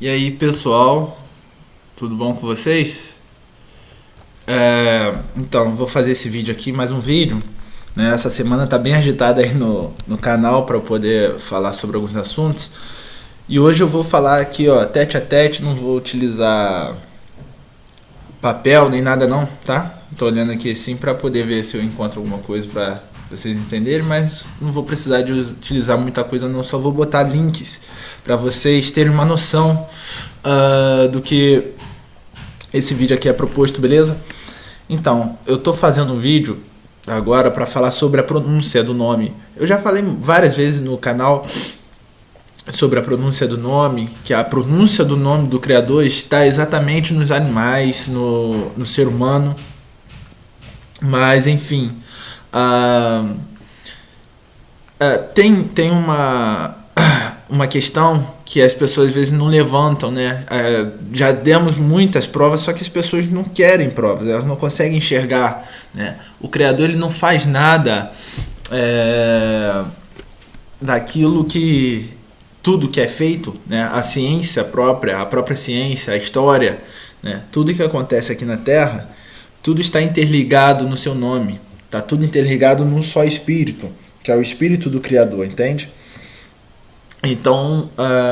E aí, pessoal, tudo bom com vocês? Então, vou fazer esse vídeo aqui, mais um vídeo, né? Essa semana tá bem agitada aí no canal para eu poder falar sobre alguns assuntos. E hoje eu vou falar aqui, ó, tete a tete, não vou utilizar papel nem nada não, tá? Tô olhando aqui assim para poder ver se eu encontro alguma coisa para vocês entenderem, mas não vou precisar de utilizar muita coisa não, só vou botar links para vocês terem uma noção do que esse vídeo aqui é proposto, beleza? Então, eu tô fazendo um vídeo agora para falar sobre a pronúncia do nome. Eu já falei várias vezes no canal sobre a pronúncia do nome, que a pronúncia do nome do Criador está exatamente nos animais, no ser humano, mas enfim, tem uma questão que as pessoas às vezes não levantam, né? Já demos muitas provas, só que as pessoas não querem provas, elas não conseguem enxergar, né? O Criador, ele não faz nada daquilo que tudo que é feito, né? A ciência a própria ciência, a história, né? Tudo que acontece aqui na Terra, tudo está interligado no seu nome, está tudo interligado num só espírito, que é o espírito do Criador, entende? Então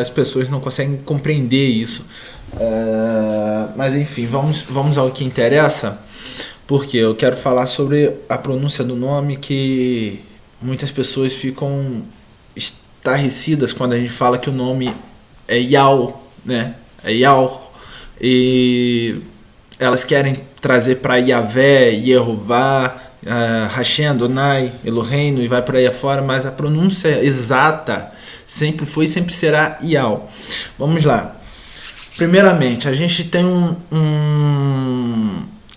as pessoas não conseguem compreender isso, mas enfim, vamos ao que interessa, porque eu quero falar sobre a pronúncia do nome, que muitas pessoas ficam estarrecidas quando a gente fala que o nome é Yao, né? É Yao, e elas querem trazer para Yahvé, Yehová, Hashem, Adonai, Eloheinu, e vai por aí afora, mas a pronúncia exata sempre foi e sempre será Yao. Vamos lá. Primeiramente, a gente tem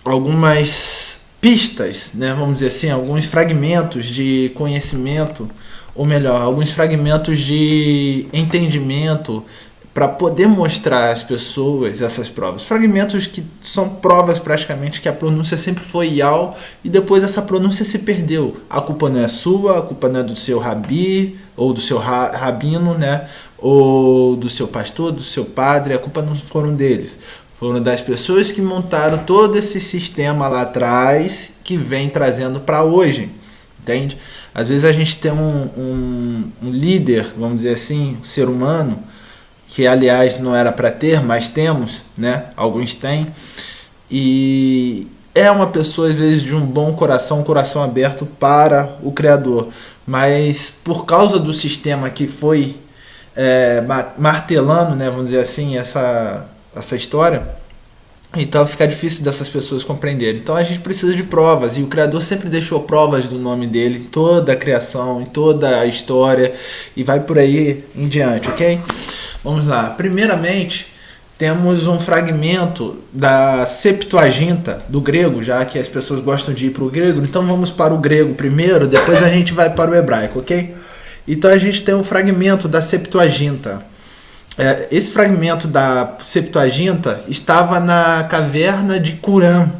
algumas pistas, né? Vamos dizer assim, alguns fragmentos de conhecimento, ou melhor, alguns fragmentos de entendimento para poder mostrar às pessoas essas provas. Fragmentos que são provas praticamente que a pronúncia sempre foi Yao e depois essa pronúncia se perdeu. A culpa não é sua, a culpa não é do seu rabi ou do seu rabino, né? Ou do seu pastor, do seu padre, a culpa não foram deles. Foram das pessoas que montaram todo esse sistema lá atrás que vem trazendo para hoje, entende? Às vezes a gente tem um líder, vamos dizer assim, um ser humano, que aliás não era para ter, mas temos, né? Alguns têm, e é uma pessoa às vezes de um bom coração, um coração aberto para o Criador, mas por causa do sistema que foi martelando, né? Vamos dizer assim, essa história, então fica difícil dessas pessoas compreenderem. Então a gente precisa de provas, e o Criador sempre deixou provas do nome dele em toda a criação, em toda a história, e vai por aí em diante, ok? Vamos lá. Primeiramente, temos um fragmento da Septuaginta, do grego, já que as pessoas gostam de ir para o grego, então vamos para o grego primeiro, depois a gente vai para o hebraico, ok? Então a gente tem um fragmento da Septuaginta. Esse fragmento da Septuaginta estava na caverna de Qumran.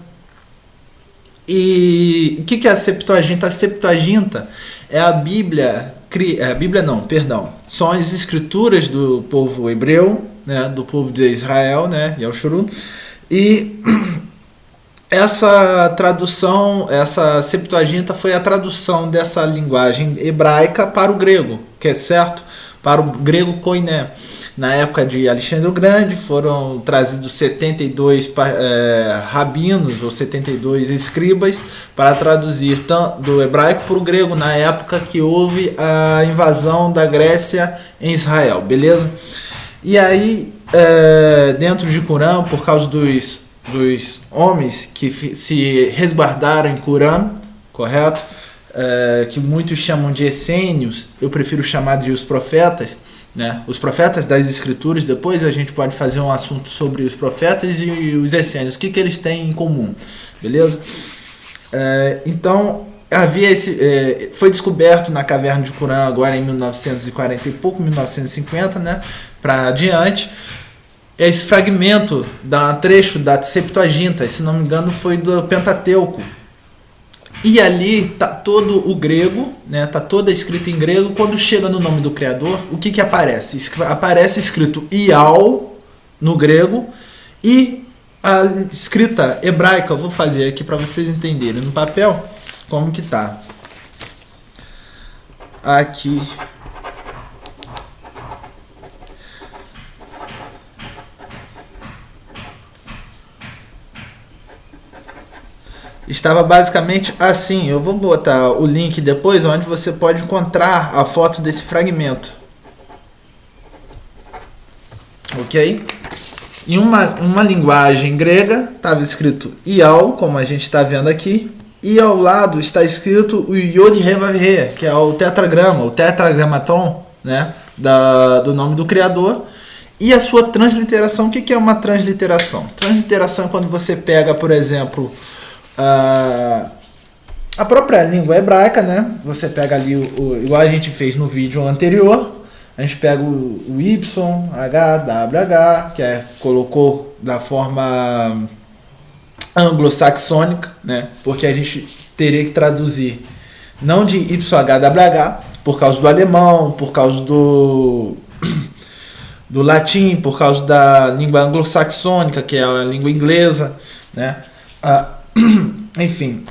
E o que é a Septuaginta? A Septuaginta é a Bíblia... são as escrituras do povo hebreu, né, do povo de Israel, né, Yahshua, e essa tradução, essa Septuaginta foi a tradução dessa linguagem hebraica para o grego, que é certo? Para o grego koiné. Na época de Alexandre o Grande foram trazidos 72 rabinos ou 72 escribas para traduzir do hebraico para o grego, na época que houve a invasão da Grécia em Israel, beleza? E aí, dentro de Qumran, por causa dos homens que se resguardaram em Qumran, correto? Que muitos chamam de essênios, eu prefiro chamar de os profetas, né? Os profetas das escrituras. Depois a gente pode fazer um assunto sobre os profetas e os essênios, o que eles têm em comum, beleza? Então havia foi descoberto na caverna de Qumran agora em 1940 e pouco, 1950, né, para adiante, esse fragmento trecho da Septuaginta, se não me engano foi do Pentateuco, E ali tá todo o grego, né? Tá toda escrita em grego. Quando chega no nome do Criador, o que aparece? Aparece escrito Ial, no grego, e a escrita hebraica. Eu vou fazer aqui para vocês entenderem no papel como que tá. Aqui. Estava basicamente assim. Eu vou botar o link depois, onde você pode encontrar a foto desse fragmento. Ok? Em uma linguagem grega, estava escrito Ial, como a gente está vendo aqui. E ao lado está escrito o Yod He Vav He, que é o tetragrama, o tetragramaton, né, do nome do criador. E a sua transliteração. O que é uma transliteração? Transliteração é quando você pega, por exemplo, a própria língua hebraica, né? Você pega ali, igual a gente fez no vídeo anterior, a gente pega o Y, H, W, H, que colocou da forma anglo-saxônica, né? Porque a gente teria que traduzir não de YHWH, por causa do alemão, por causa do latim, por causa da língua anglo-saxônica, que é a língua inglesa, né? Enfim,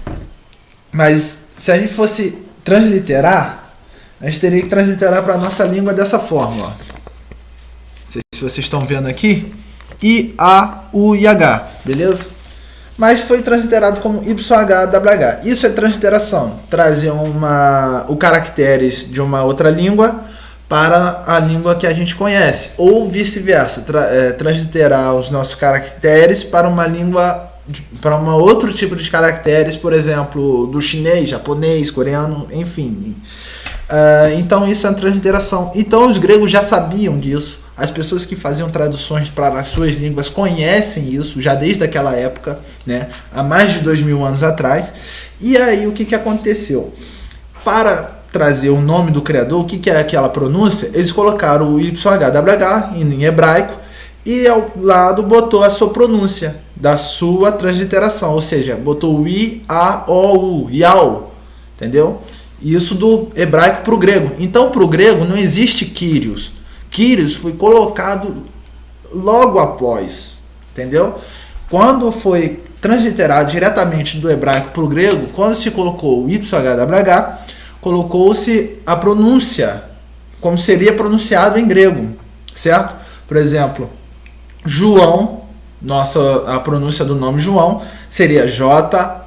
mas se a gente fosse transliterar, a gente teria que transliterar para a nossa língua dessa forma, ó. Não sei se vocês estão vendo aqui, I, A, U e H, beleza? Mas foi transliterado como YHWH. Isso é transliteração, trazer os caracteres de uma outra língua para a língua que a gente conhece, ou vice-versa, transliterar os nossos caracteres para uma língua, para um outro tipo de caracteres, por exemplo, do chinês, japonês, coreano, enfim. Então isso é transliteração. Então os gregos já sabiam disso. As pessoas que faziam traduções para as suas línguas conhecem isso já desde aquela época, né? Há mais de 2000 anos atrás. E aí o que aconteceu? Para trazer o nome do criador, o que é aquela pronúncia? Eles colocaram o YHWH em hebraico e ao lado botou a sua pronúncia da sua transliteração, ou seja, botou o I, A, O, U, Iau, entendeu? Isso do hebraico para o grego. Então, para o grego não existe Kyrios. Kyrios foi colocado logo após, entendeu? Quando foi transliterado diretamente do hebraico para o grego, quando se colocou o YHWH, colocou-se a pronúncia, como seria pronunciado em grego, certo? Por exemplo, João, a pronúncia do nome João seria J-O-A-T-I-O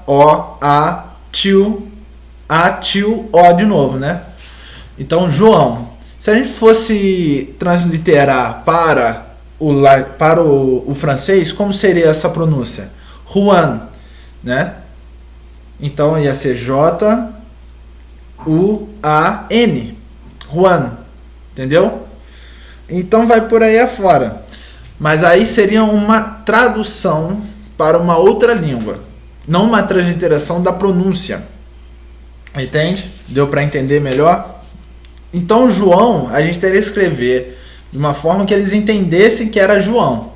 de novo, né? Então, João. Se a gente fosse transliterar para o francês, como seria essa pronúncia? Juan, né? Então ia ser J-U-A-N, Juan, entendeu? Então vai por aí afora. Mas aí seria uma tradução para uma outra língua, não uma transliteração da pronúncia. Entende? Deu para entender melhor? Então João, a gente teria que escrever de uma forma que eles entendessem que era João.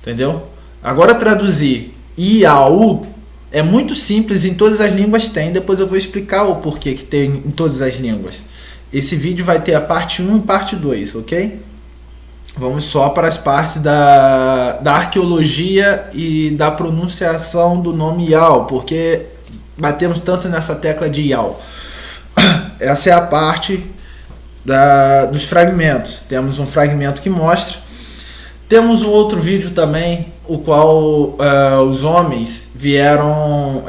Entendeu? Agora traduzir Iau é muito simples, em todas as línguas tem. Depois eu vou explicar o porquê que tem em todas as línguas. Esse vídeo vai ter a parte 1 e parte 2, ok? Vamos só para as partes da arqueologia e da pronunciação do nome Iau, porque batemos tanto nessa tecla de Iau. Essa é a parte dos fragmentos. Temos um fragmento que mostra. Temos um outro vídeo também, o qual os homens vieram,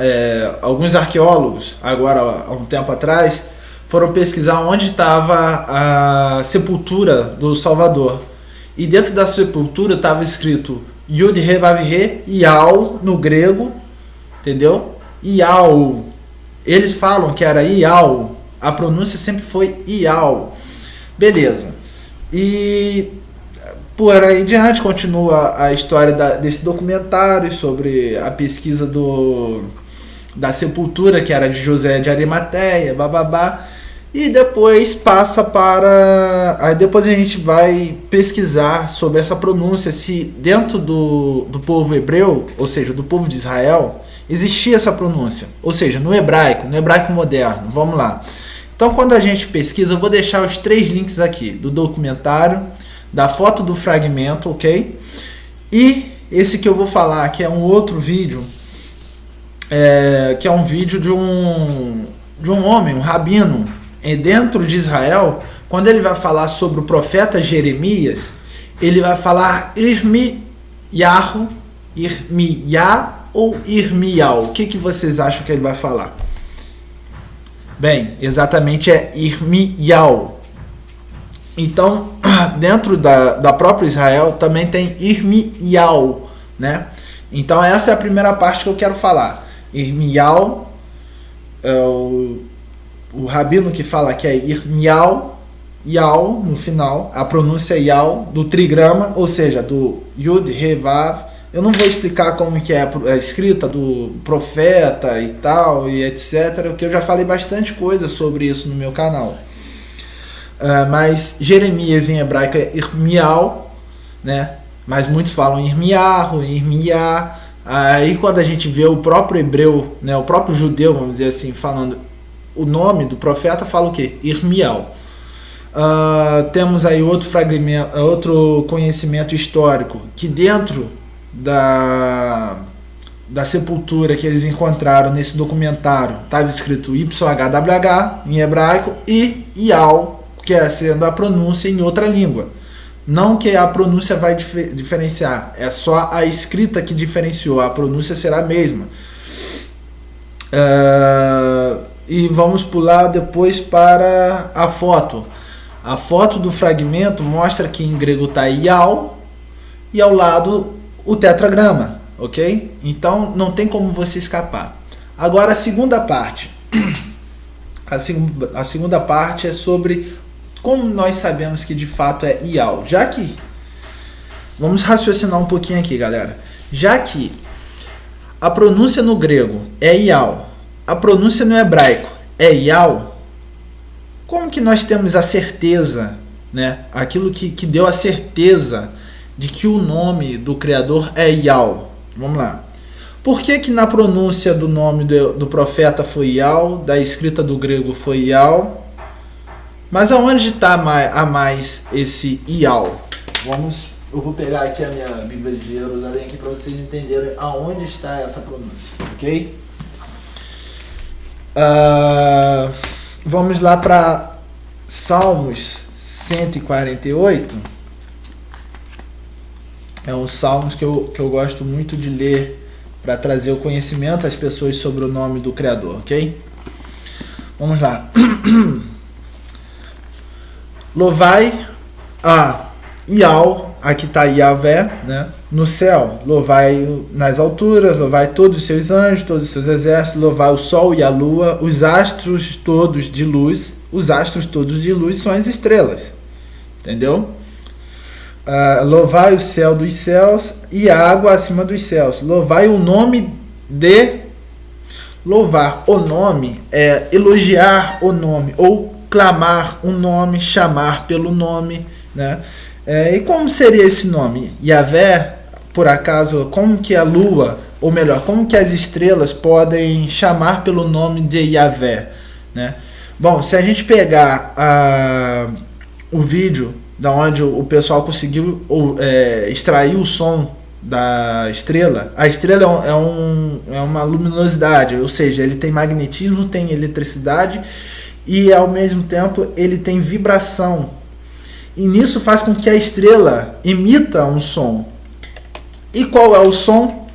alguns arqueólogos, agora há um tempo atrás, foram pesquisar onde estava a sepultura do Salvador. E dentro da sepultura estava escrito Yud He Vav He, Iau, no grego, entendeu? Iau. Eles falam que era Iau. A pronúncia sempre foi Iau. Beleza. E por aí diante continua a história desse documentário sobre a pesquisa da sepultura, que era de José de Arimateia, bababá. E depois passa para... Aí depois a gente vai pesquisar sobre essa pronúncia, se dentro do povo hebreu, ou seja, do povo de Israel, existia essa pronúncia. Ou seja, no hebraico moderno. Vamos lá. Então, quando a gente pesquisa, eu vou deixar os 3 links aqui, do documentário, da foto do fragmento, ok? E esse que eu vou falar, que é um outro vídeo, que é um vídeo de um homem, um rabino, dentro de Israel. Quando ele vai falar sobre o profeta Jeremias, ele vai falar Irmiyahu, Irmiyah ou Irmial. O que vocês acham que ele vai falar? Bem, exatamente é Irmial. Então, dentro da própria Israel também tem Irmial, né? Então essa é a primeira parte que eu quero falar. Irmial, o rabino que fala que é Irmial, Yal no final, a pronúncia Yal do trigrama, ou seja, do Yud He Vav. Eu não vou explicar como que é a escrita do profeta e tal, e etc, porque eu já falei bastante coisa sobre isso no meu canal. Mas Jeremias em hebraico é Irmial, né? Mas muitos falam Irmiyahu, Irmiyah. Aí quando a gente vê o próprio hebreu, né, o próprio judeu, vamos dizer assim, falando o nome do profeta, fala o quê? Irmial. Temos aí outro fragmento, outro conhecimento histórico, que dentro da sepultura que eles encontraram nesse documentário estava escrito YHWH em hebraico e Yal, que é sendo a pronúncia em outra língua. Não que a pronúncia vai diferenciar, é só a escrita que diferenciou, a pronúncia será a mesma. E vamos pular depois para a foto. A foto do fragmento mostra que em grego está Yal e ao lado o tetragrama, ok? Então não tem como você escapar. Agora a segunda parte. A segunda parte é sobre como nós sabemos que de fato é Yal. Já que, vamos raciocinar um pouquinho aqui, galera. Já que a pronúncia no grego é Yal, a pronúncia no hebraico é Yal, como que nós temos a certeza, né? Aquilo que deu a certeza de que o nome do Criador é Yal. Vamos lá. Por que na pronúncia do nome do profeta foi Yal, da escrita do grego foi Yal? Mas aonde está a mais esse Yal? Eu vou pegar aqui a minha Bíblia de Jerusalém aqui para vocês entenderem aonde está essa pronúncia, ok? Vamos lá para Salmos 148. É um Salmos que eu gosto muito de ler para trazer o conhecimento às pessoas sobre o nome do Criador, ok? Vamos lá. Louvai a Yal, aqui está Yahvé, né? No céu, louvai nas alturas, louvai todos os seus anjos, todos os seus exércitos, louvai o sol e a lua, os astros todos de luz. Os astros todos de luz são as estrelas, entendeu? Louvai o céu dos céus e a água acima dos céus. Louvai o nome de... Louvar o nome é elogiar o nome, ou clamar um nome, chamar pelo nome, né? E como seria esse nome? Yahvé, por acaso, como que a lua, ou melhor, como que as estrelas podem chamar pelo nome de Yahvé, né? Bom, se a gente pegar o vídeo da onde o pessoal conseguiu extrair o som da estrela, a estrela é uma luminosidade, ou seja, ele tem magnetismo, tem eletricidade e ao mesmo tempo ele tem vibração. E nisso faz com que a estrela emita um som. E qual é o som?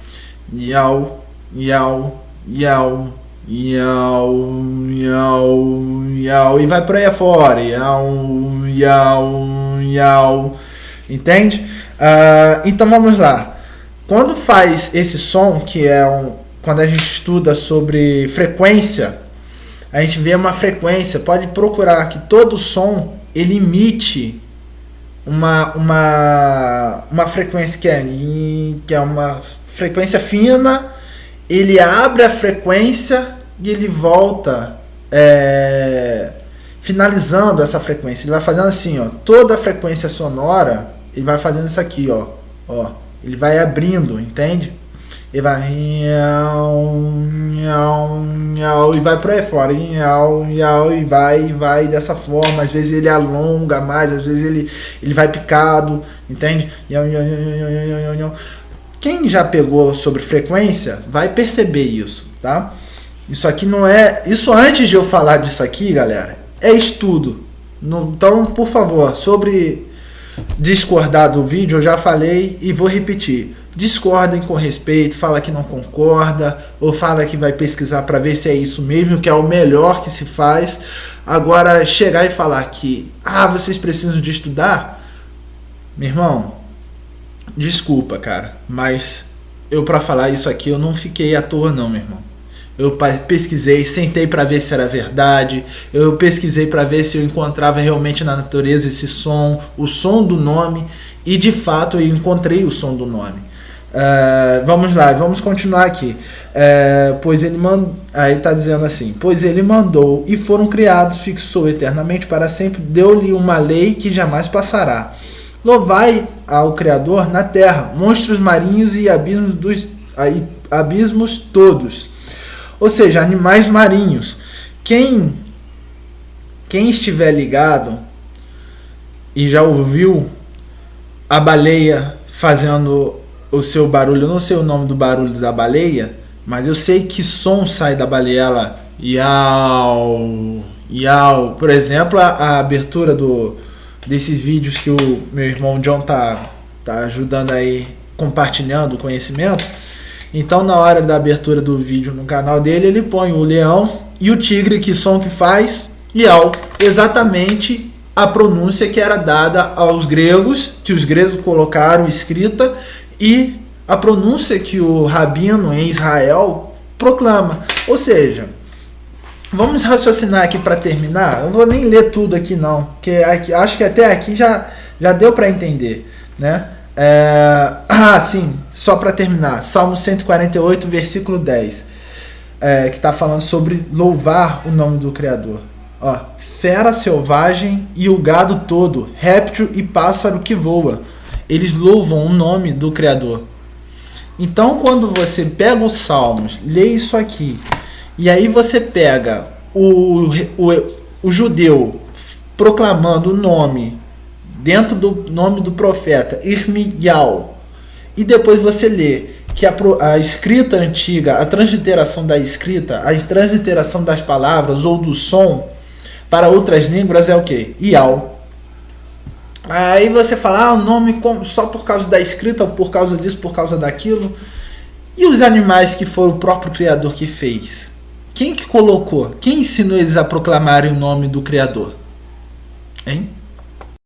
Yau, yau, yau, yau, yau, yau. E vai por aí afora. Yau, yau, yau. Entende? Então vamos lá. Quando faz esse som, que é quando a gente estuda sobre frequência, a gente vê uma frequência. Pode procurar que todo som ele emite uma frequência que é uma frequência fina. Ele abre a frequência e ele volta finalizando essa frequência. Ele vai fazendo assim, ó, toda a frequência sonora, ele vai fazendo isso aqui, ó, ele vai abrindo, entende? e vai e vai por aí fora, e vai dessa forma. Às vezes ele alonga mais, às vezes ele vai picado, entende? Quem já pegou sobre frequência vai perceber isso, tá? Isso aqui não é... Isso antes de eu falar disso aqui, galera, é estudo. Então, por favor, sobre discordar do vídeo, eu já falei e vou repetir. Discordem com respeito, fala que não concorda, ou fala que vai pesquisar para ver se é isso mesmo, que é o melhor que se faz. Agora, chegar e falar que vocês precisam de estudar, meu irmão, desculpa, cara, mas eu, para falar isso aqui, eu não fiquei à toa não, meu irmão. Eu pesquisei, sentei para ver se era verdade, eu pesquisei para ver se eu encontrava realmente na natureza esse som, o som do nome, e de fato eu encontrei o som do nome. Vamos lá, vamos continuar aqui. Pois ele mandou, aí está dizendo assim: pois ele mandou e foram criados, fixou eternamente para sempre, deu-lhe uma lei que jamais passará. Louvai ao Criador na terra, monstros marinhos e abismos todos. Ou seja, animais marinhos. Quem estiver ligado e já ouviu a baleia fazendo o seu barulho, eu não sei o nome do barulho da baleia, mas eu sei que som sai da baleia, ela iau, iau. Por exemplo, a abertura desses vídeos que o meu irmão John tá ajudando aí, compartilhando o conhecimento. Então, na hora da abertura do vídeo no canal dele, ele põe o leão e o tigre, que som que faz? Iau. Exatamente a pronúncia que era dada aos gregos, que os gregos colocaram escrita, e a pronúncia que o rabino em Israel proclama. Ou seja, vamos raciocinar aqui para terminar. Eu vou nem ler tudo aqui não, porque acho que até aqui já deu para entender, né? Sim, só para terminar, Salmo 148, versículo 10, que está falando sobre louvar o nome do Criador. Fera selvagem e o gado todo, réptil e pássaro que voa, eles louvam o nome do Criador. Então, quando você pega os Salmos, lê isso aqui, e aí você pega o judeu proclamando o nome dentro do nome do profeta, Irmiyahu, e depois você lê que a escrita antiga, a transliteração da escrita, a transliteração das palavras ou do som para outras línguas é o quê? Iau. Aí você fala, o nome só por causa da escrita, ou por causa disso, por causa daquilo. E os animais que foi o próprio Criador que fez? Quem que colocou? Quem ensinou eles a proclamarem o nome do Criador? Hein?